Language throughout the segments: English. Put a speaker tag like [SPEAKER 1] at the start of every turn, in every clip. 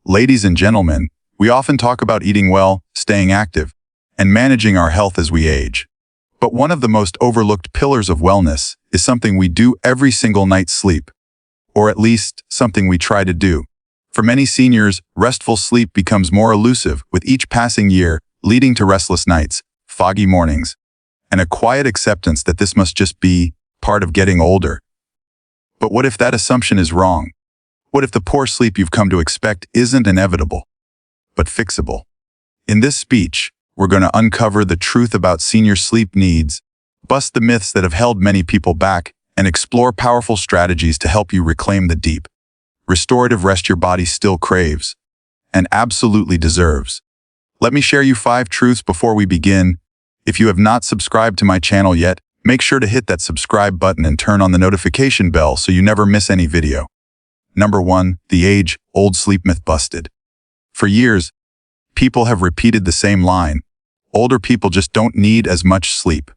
[SPEAKER 1] Ladies and gentlemen, we often talk about eating well, staying active, and managing our health as we age. But one of the most overlooked pillars of wellness is something we do every single night: sleep. Or at least, something we try to do. For many seniors, restful sleep becomes more elusive with each passing year, leading to restless nights, foggy mornings, and a quiet acceptance that this must just be part of getting older. But what if that assumption is wrong? What if the poor sleep you've come to expect isn't inevitable, but fixable? In this speech, we're going to uncover the truth about senior sleep needs, bust the myths that have held many people back, and explore powerful strategies to help you reclaim the deep, restorative rest your body still craves and absolutely deserves. Let me share you 5 truths before we begin. If you have not subscribed to my channel yet, make sure to hit that subscribe button and turn on the notification bell so you never miss any video. Number 1, the age-old sleep myth busted. For years, people have repeated the same line: older people just don't need as much sleep.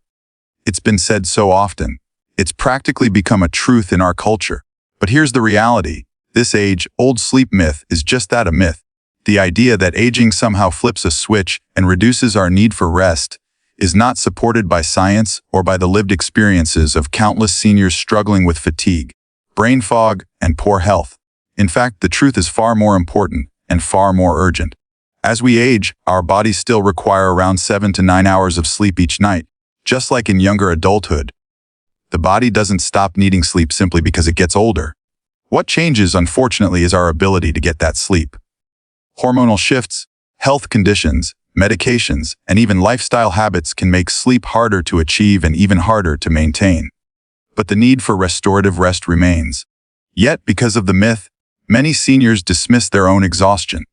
[SPEAKER 1] It's been said so often, it's practically become a truth in our culture. But here's the reality: this age-old sleep myth is just that, a myth. The idea that aging somehow flips a switch and reduces our need for rest is not supported by science or by the lived experiences of countless seniors struggling with fatigue, brain fog, and poor health. In fact, the truth is far more important and far more urgent. As we age, our bodies still require around 7 to 9 hours of sleep each night, just like in younger adulthood. The body doesn't stop needing sleep simply because it gets older. What changes, unfortunately, is our ability to get that sleep. Hormonal shifts, health conditions, medications, and even lifestyle habits can make sleep harder to achieve and even harder to maintain. But the need for restorative rest remains. Yet, because of the myth, many seniors dismiss their own exhaustion.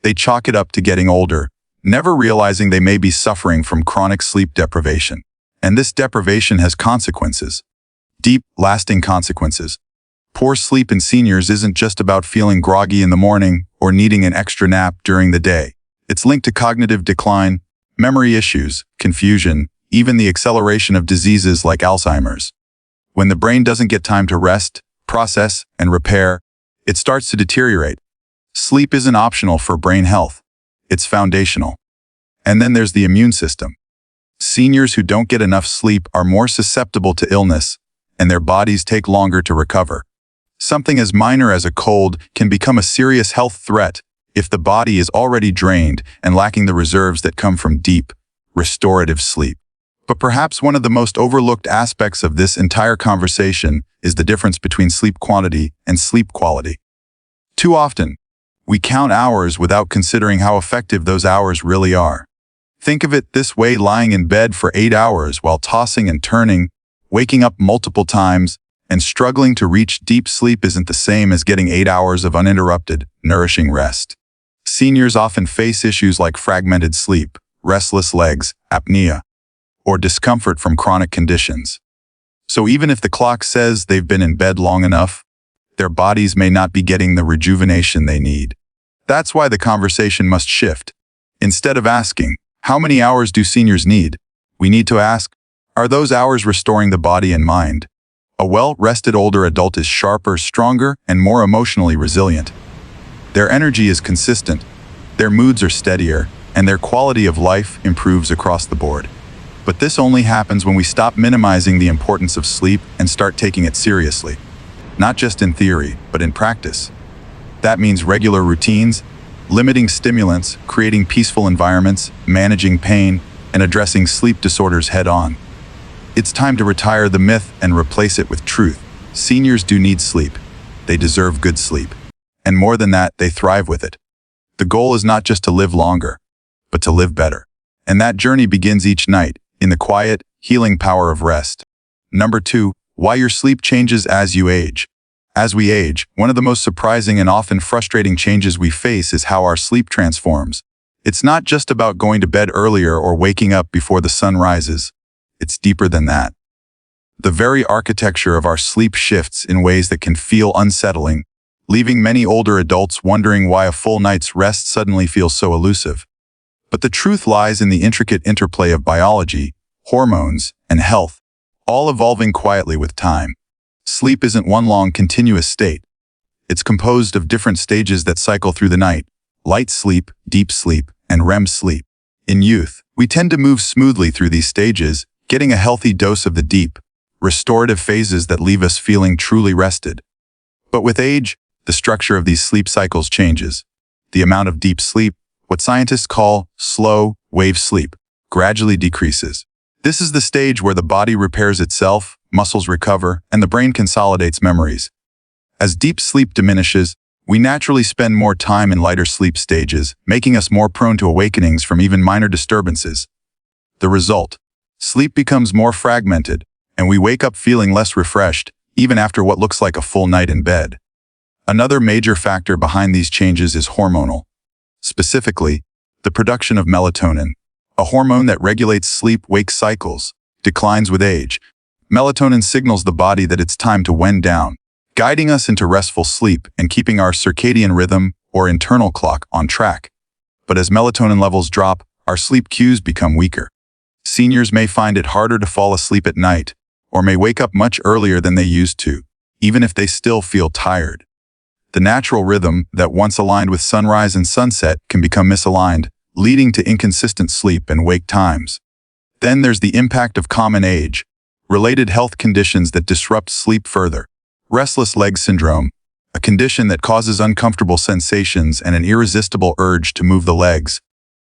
[SPEAKER 1] They chalk it up to getting older, never realizing they may be suffering from chronic sleep deprivation. And this deprivation has consequences. Deep, lasting consequences. Poor sleep in seniors isn't just about feeling groggy in the morning or needing an extra nap during the day. It's linked to cognitive decline, memory issues, confusion, even the acceleration of diseases like Alzheimer's. When the brain doesn't get time to rest, process, and repair, it starts to deteriorate. Sleep isn't optional for brain health. It's foundational. And then there's the immune system. Seniors who don't get enough sleep are more susceptible to illness, and their bodies take longer to recover. Something as minor as a cold can become a serious health threat if the body is already drained and lacking the reserves that come from deep, restorative sleep. But perhaps one of the most overlooked aspects of this entire conversation is the difference between sleep quantity and sleep quality. Too often, we count hours without considering how effective those hours really are. Think of it this way: lying in bed for 8 hours while tossing and turning, waking up multiple times, and struggling to reach deep sleep isn't the same as getting 8 hours of uninterrupted, nourishing rest. Seniors often face issues like fragmented sleep, restless legs, apnea, or discomfort from chronic conditions. So even if the clock says they've been in bed long enough, their bodies may not be getting the rejuvenation they need. That's why the conversation must shift. Instead of asking, how many hours do seniors need? We need to ask, are those hours restoring the body and mind? A well-rested older adult is sharper, stronger, and more emotionally resilient. Their energy is consistent, their moods are steadier, and their quality of life improves across the board. But this only happens when we stop minimizing the importance of sleep and start taking it seriously. Not just in theory, but in practice. That means regular routines, limiting stimulants, creating peaceful environments, managing pain, and addressing sleep disorders head-on. It's time to retire the myth and replace it with truth. Seniors do need sleep. They deserve good sleep. And more than that, they thrive with it. The goal is not just to live longer, but to live better. And that journey begins each night, in the quiet, healing power of rest. Number 2, why your sleep changes as you age. As we age, one of the most surprising and often frustrating changes we face is how our sleep transforms. It's not just about going to bed earlier or waking up before the sun rises. It's deeper than that. The very architecture of our sleep shifts in ways that can feel unsettling, leaving many older adults wondering why a full night's rest suddenly feels so elusive. But the truth lies in the intricate interplay of biology, hormones, and health, all evolving quietly with time. Sleep isn't one long continuous state. It's composed of different stages that cycle through the night: light sleep, deep sleep, and REM sleep. In youth, we tend to move smoothly through these stages, getting a healthy dose of the deep, restorative phases that leave us feeling truly rested. But with age, the structure of these sleep cycles changes. The amount of deep sleep, what scientists call slow wave sleep, gradually decreases. This is the stage where the body repairs itself, muscles recover, and the brain consolidates memories. As deep sleep diminishes, we naturally spend more time in lighter sleep stages, making us more prone to awakenings from even minor disturbances. The result: sleep becomes more fragmented, and we wake up feeling less refreshed, even after what looks like a full night in bed. Another major factor behind these changes is hormonal. Specifically, the production of melatonin, a hormone that regulates sleep-wake cycles, declines with age. Melatonin signals the body that it's time to wind down, guiding us into restful sleep and keeping our circadian rhythm or internal clock on track. But as melatonin levels drop, our sleep cues become weaker. Seniors may find it harder to fall asleep at night, or may wake up much earlier than they used to, even if they still feel tired. The natural rhythm that once aligned with sunrise and sunset can become misaligned, leading to inconsistent sleep and wake times. Then there's the impact of common age, related health conditions that disrupt sleep further. Restless leg syndrome, a condition that causes uncomfortable sensations and an irresistible urge to move the legs,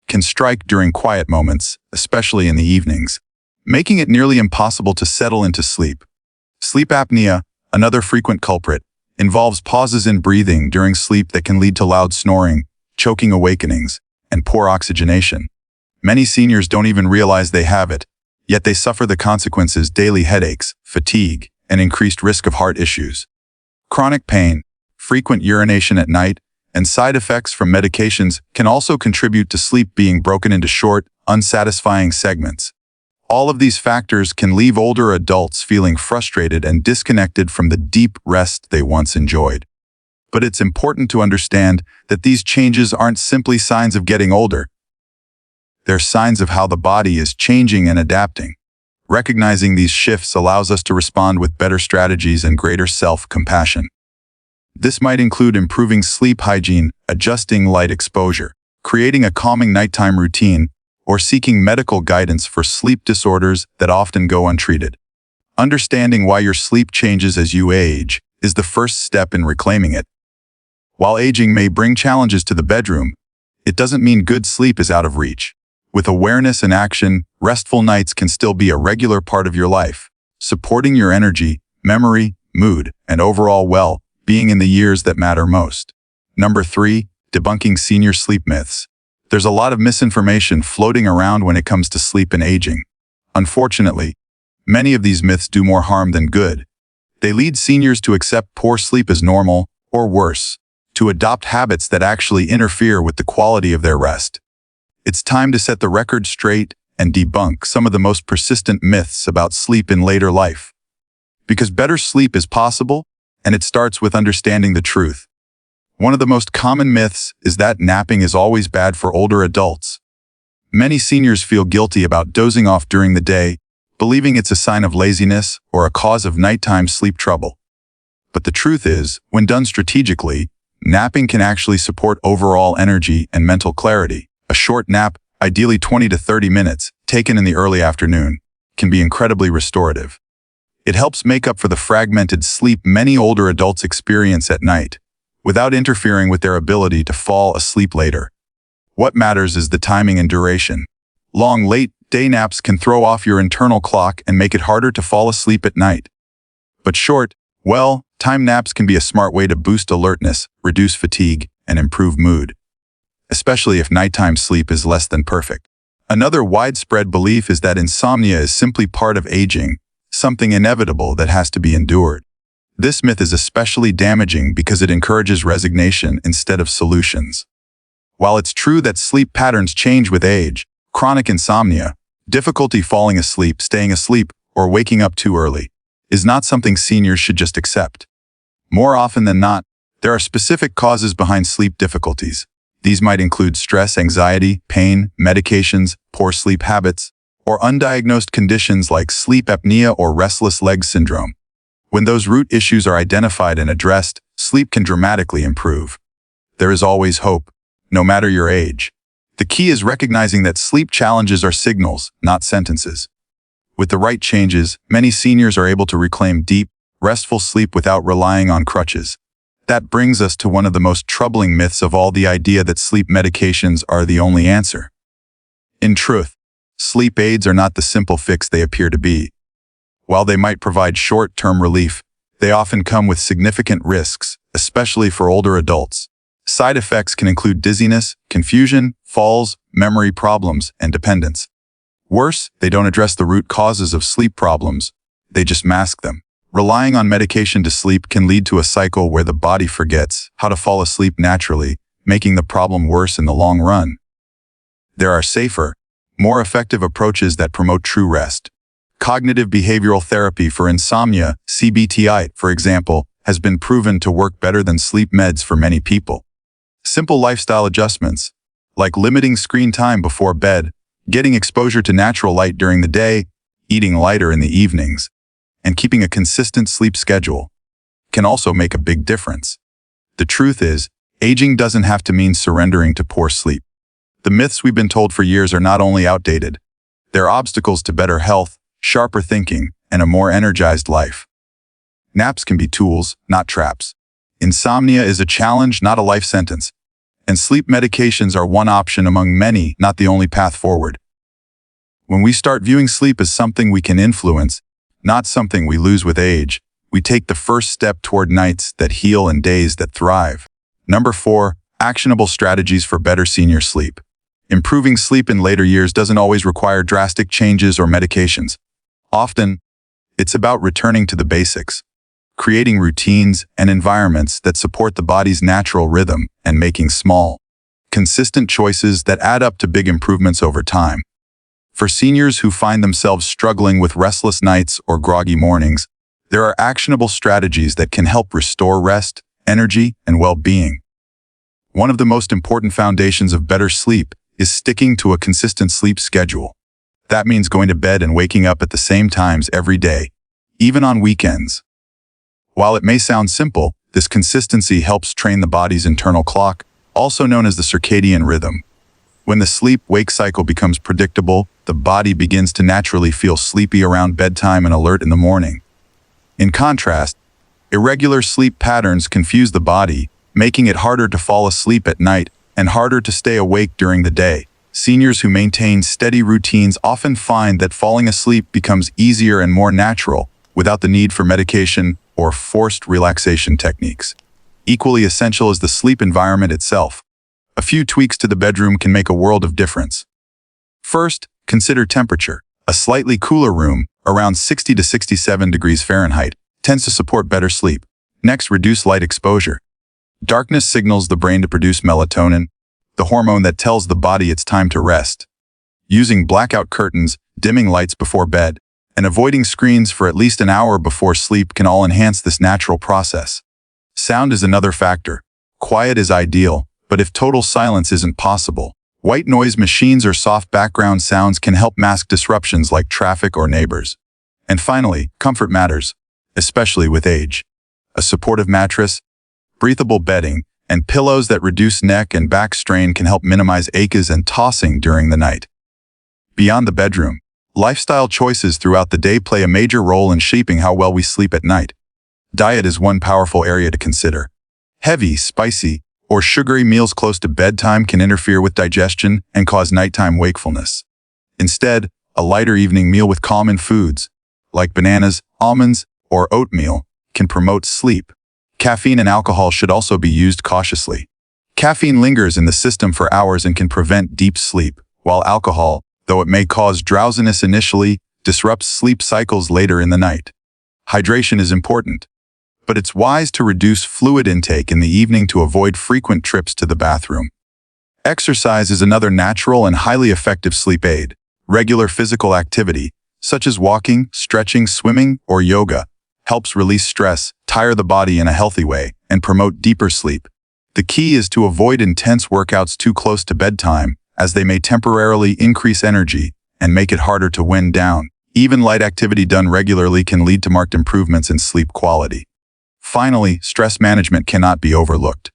[SPEAKER 1] can strike during quiet moments, especially in the evenings, making it nearly impossible to settle into sleep. Sleep apnea, another frequent culprit, involves pauses in breathing during sleep that can lead to loud snoring, choking awakenings, and poor oxygenation. Many seniors don't even realize they have it, yet they suffer the consequences: daily headaches, fatigue, and increased risk of heart issues. Chronic pain, frequent urination at night, and side effects from medications can also contribute to sleep being broken into short, unsatisfying segments. All of these factors can leave older adults feeling frustrated and disconnected from the deep rest they once enjoyed. But it's important to understand that these changes aren't simply signs of getting older. They're signs of how the body is changing and adapting. Recognizing these shifts allows us to respond with better strategies and greater self-compassion. This might include improving sleep hygiene, adjusting light exposure, creating a calming nighttime routine, or seeking medical guidance for sleep disorders that often go untreated. Understanding why your sleep changes as you age is the first step in reclaiming it. While aging may bring challenges to the bedroom, it doesn't mean good sleep is out of reach. With awareness and action, restful nights can still be a regular part of your life, supporting your energy, memory, mood, and overall well-being in the years that matter most. Number 3, debunking senior sleep myths. There's a lot of misinformation floating around when it comes to sleep and aging. Unfortunately, many of these myths do more harm than good. They lead seniors to accept poor sleep as normal, or worse, to adopt habits that actually interfere with the quality of their rest. It's time to set the record straight and debunk some of the most persistent myths about sleep in later life. Because better sleep is possible, and it starts with understanding the truth. One of the most common myths is that napping is always bad for older adults. Many seniors feel guilty about dozing off during the day, believing it's a sign of laziness or a cause of nighttime sleep trouble. But the truth is, when done strategically, napping can actually support overall energy and mental clarity. A short nap, ideally 20 to 30 minutes, taken in the early afternoon, can be incredibly restorative. It helps make up for the fragmented sleep many older adults experience at night, without interfering with their ability to fall asleep later. What matters is the timing and duration. Long, late day naps can throw off your internal clock and make it harder to fall asleep at night. But short, time naps can be a smart way to boost alertness, reduce fatigue, and improve mood, especially if nighttime sleep is less than perfect. Another widespread belief is that insomnia is simply part of aging, something inevitable that has to be endured. This myth is especially damaging because it encourages resignation instead of solutions. While it's true that sleep patterns change with age, chronic insomnia, difficulty falling asleep, staying asleep, or waking up too early, is not something seniors should just accept. More often than not, there are specific causes behind sleep difficulties. These might include stress, anxiety, pain, medications, poor sleep habits, or undiagnosed conditions like sleep apnea or restless leg syndrome. When those root issues are identified and addressed, sleep can dramatically improve. There is always hope, no matter your age. The key is recognizing that sleep challenges are signals, not sentences. With the right changes, many seniors are able to reclaim deep, restful sleep without relying on crutches. That brings us to one of the most troubling myths of all, the idea that sleep medications are the only answer. In truth, sleep aids are not the simple fix they appear to be. While they might provide short-term relief, they often come with significant risks, especially for older adults. Side effects can include dizziness, confusion, falls, memory problems, and dependence. Worse, they don't address the root causes of sleep problems, they just mask them. Relying on medication to sleep can lead to a cycle where the body forgets how to fall asleep naturally, making the problem worse in the long run. There are safer, more effective approaches that promote true rest. Cognitive behavioral therapy for insomnia, CBTI, for example, has been proven to work better than sleep meds for many people. Simple lifestyle adjustments, like limiting screen time before bed, getting exposure to natural light during the day, eating lighter in the evenings, and keeping a consistent sleep schedule, can also make a big difference. The truth is, aging doesn't have to mean surrendering to poor sleep. The myths we've been told for years are not only outdated, they're obstacles to better health, sharper thinking, and a more energized life. Naps can be tools, not traps. Insomnia is a challenge, not a life sentence. And sleep medications are one option among many, not the only path forward. When we start viewing sleep as something we can influence, not something we lose with age, we take the first step toward nights that heal and days that thrive. Number 4, actionable strategies for better senior sleep. Improving sleep in later years doesn't always require drastic changes or medications. Often, it's about returning to the basics, creating routines and environments that support the body's natural rhythm, and making small, consistent choices that add up to big improvements over time. For seniors who find themselves struggling with restless nights or groggy mornings, there are actionable strategies that can help restore rest, energy, and well-being. One of the most important foundations of better sleep is sticking to a consistent sleep schedule. That means going to bed and waking up at the same times every day, even on weekends. While it may sound simple, this consistency helps train the body's internal clock, also known as the circadian rhythm. When the sleep-wake cycle becomes predictable, the body begins to naturally feel sleepy around bedtime and alert in the morning. In contrast, irregular sleep patterns confuse the body, making it harder to fall asleep at night and harder to stay awake during the day. Seniors who maintain steady routines often find that falling asleep becomes easier and more natural, without the need for medication or forced relaxation techniques. Equally essential is the sleep environment itself. A few tweaks to the bedroom can make a world of difference. First, consider temperature. A slightly cooler room, around 60 to 67 degrees Fahrenheit, tends to support better sleep. Next, reduce light exposure. Darkness signals the brain to produce melatonin, the hormone that tells the body it's time to rest. Using blackout curtains, dimming lights before bed, and avoiding screens for at least an hour before sleep can all enhance this natural process. Sound is another factor. Quiet is ideal, but if total silence isn't possible, white noise machines or soft background sounds can help mask disruptions like traffic or neighbors. And finally, comfort matters, especially with age. A supportive mattress, breathable bedding, and pillows that reduce neck and back strain can help minimize aches and tossing during the night. Beyond the bedroom, lifestyle choices throughout the day play a major role in shaping how well we sleep at night. Diet is one powerful area to consider. Heavy, spicy, or sugary meals close to bedtime can interfere with digestion and cause nighttime wakefulness. Instead, a lighter evening meal with common foods, like bananas, almonds, or oatmeal, can promote sleep. Caffeine and alcohol should also be used cautiously. Caffeine lingers in the system for hours and can prevent deep sleep, while alcohol, though it may cause drowsiness initially, disrupts sleep cycles later in the night. Hydration is important, but it's wise to reduce fluid intake in the evening to avoid frequent trips to the bathroom. Exercise is another natural and highly effective sleep aid. Regular physical activity, such as walking, stretching, swimming, or yoga, helps release stress, tire the body in a healthy way, and promote deeper sleep. The key is to avoid intense workouts too close to bedtime, as they may temporarily increase energy and make it harder to wind down, Even light activity done regularly can lead to marked improvements in sleep quality. Finally, stress management cannot be overlooked.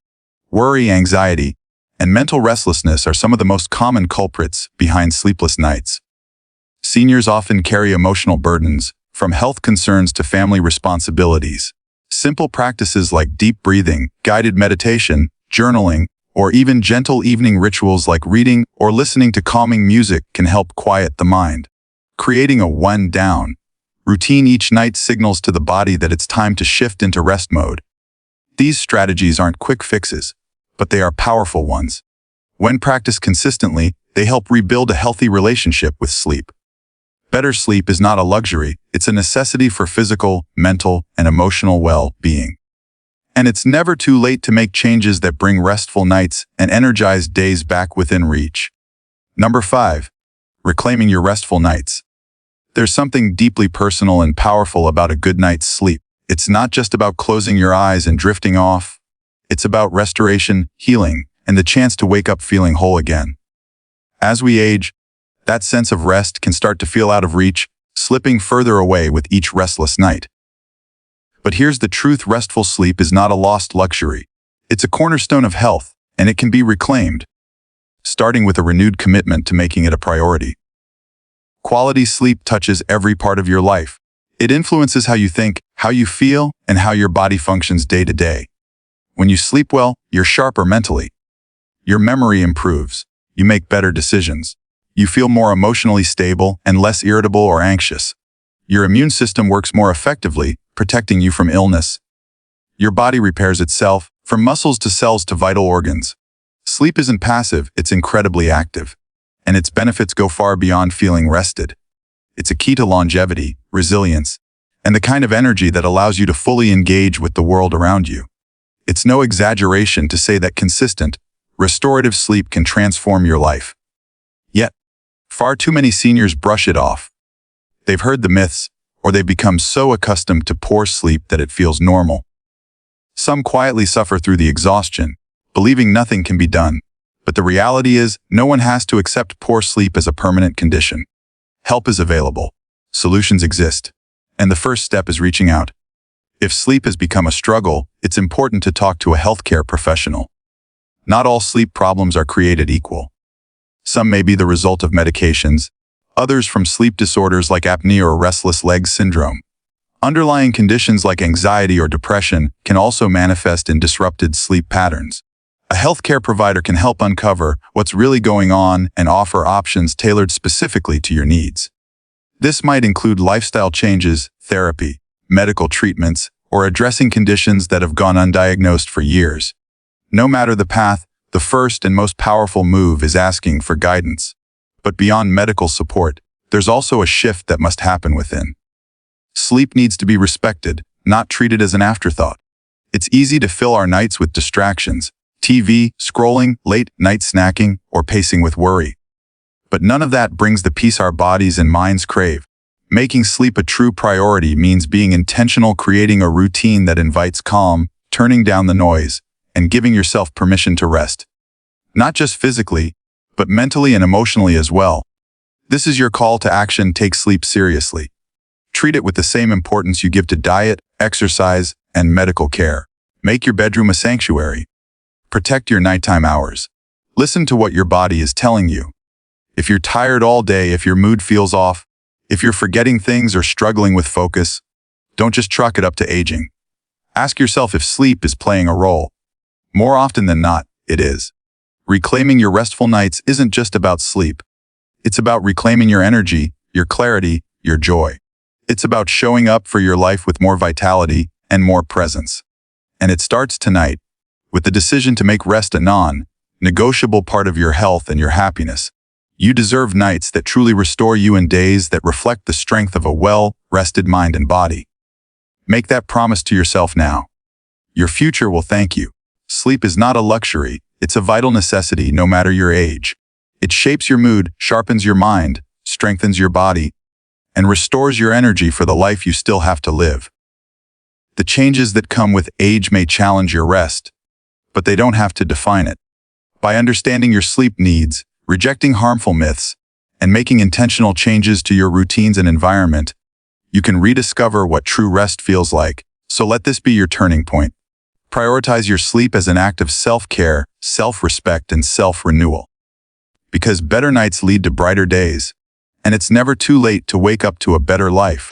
[SPEAKER 1] Worry, anxiety, and mental restlessness are some of the most common culprits behind sleepless nights. Seniors often carry emotional burdens, from health concerns to family responsibilities. Simple practices like deep breathing, guided meditation, journaling, or even gentle evening rituals like reading or listening to calming music can help quiet the mind. Creating a one-down routine each night signals to the body that it's time to shift into rest mode. These strategies aren't quick fixes, but they are powerful ones. When practiced consistently, they help rebuild a healthy relationship with sleep. Better sleep is not a luxury, it's a necessity for physical, mental, and emotional well-being. And it's never too late to make changes that bring restful nights and energized days back within reach. Number 5. Reclaiming your restful nights. There's something deeply personal and powerful about a good night's sleep. It's not just about closing your eyes and drifting off. It's about restoration, healing, and the chance to wake up feeling whole again. As we age, that sense of rest can start to feel out of reach, slipping further away with each restless night. But here's the truth: restful sleep is not a lost luxury. It's a cornerstone of health, and it can be reclaimed, starting with a renewed commitment to making it a priority. Quality sleep touches every part of your life. It influences how you think, how you feel, and how your body functions day to day. When you sleep well, you're sharper mentally. Your memory improves. You make better decisions. You feel more emotionally stable and less irritable or anxious. Your immune system works more effectively, protecting you from illness. Your body repairs itself, from muscles to cells to vital organs. Sleep isn't passive, it's incredibly active. And its benefits go far beyond feeling rested. It's a key to longevity, resilience, and the kind of energy that allows you to fully engage with the world around you. It's no exaggeration to say that consistent, restorative sleep can transform your life. Yet, far too many seniors brush it off. They've heard the myths, or they've become so accustomed to poor sleep that it feels normal. Some quietly suffer through the exhaustion, believing nothing can be done. But the reality is, no one has to accept poor sleep as a permanent condition. Help is available. Solutions exist. And the first step is reaching out. If sleep has become a struggle, it's important to talk to a healthcare professional. Not all sleep problems are created equal. Some may be the result of medications, others from sleep disorders like apnea or restless leg syndrome. Underlying conditions like anxiety or depression can also manifest in disrupted sleep patterns. A healthcare provider can help uncover what's really going on and offer options tailored specifically to your needs. This might include lifestyle changes, therapy, medical treatments, or addressing conditions that have gone undiagnosed for years. No matter the path, the first and most powerful move is asking for guidance. But beyond medical support, there's also a shift that must happen within. Sleep needs to be respected, not treated as an afterthought. It's easy to fill our nights with distractions, TV, scrolling, late-night snacking, or pacing with worry. But none of that brings the peace our bodies and minds crave. Making sleep a true priority means being intentional, creating a routine that invites calm, turning down the noise, and giving yourself permission to rest. Not just physically, but mentally and emotionally as well. This is your call to action. Take sleep seriously. Treat it with the same importance you give to diet, exercise, and medical care. Make your bedroom a sanctuary. Protect your nighttime hours. Listen to what your body is telling you. If you're tired all day, if your mood feels off, if you're forgetting things or struggling with focus, don't just chalk it up to aging. Ask yourself if sleep is playing a role. More often than not, it is. Reclaiming your restful nights isn't just about sleep. It's about reclaiming your energy, your clarity, your joy. It's about showing up for your life with more vitality and more presence. And it starts tonight, with the decision to make rest a non-negotiable part of your health and your happiness. You deserve nights that truly restore you and days that reflect the strength of a well-rested mind and body. Make that promise to yourself now. Your future will thank you. Sleep is not a luxury, it's a vital necessity no matter your age. It shapes your mood, sharpens your mind, strengthens your body, and restores your energy for the life you still have to live. The changes that come with age may challenge your rest, but they don't have to define it. By understanding your sleep needs, rejecting harmful myths, and making intentional changes to your routines and environment, you can rediscover what true rest feels like. So let this be your turning point. Prioritize your sleep as an act of self-care, self-respect, and self-renewal. Because better nights lead to brighter days, and it's never too late to wake up to a better life.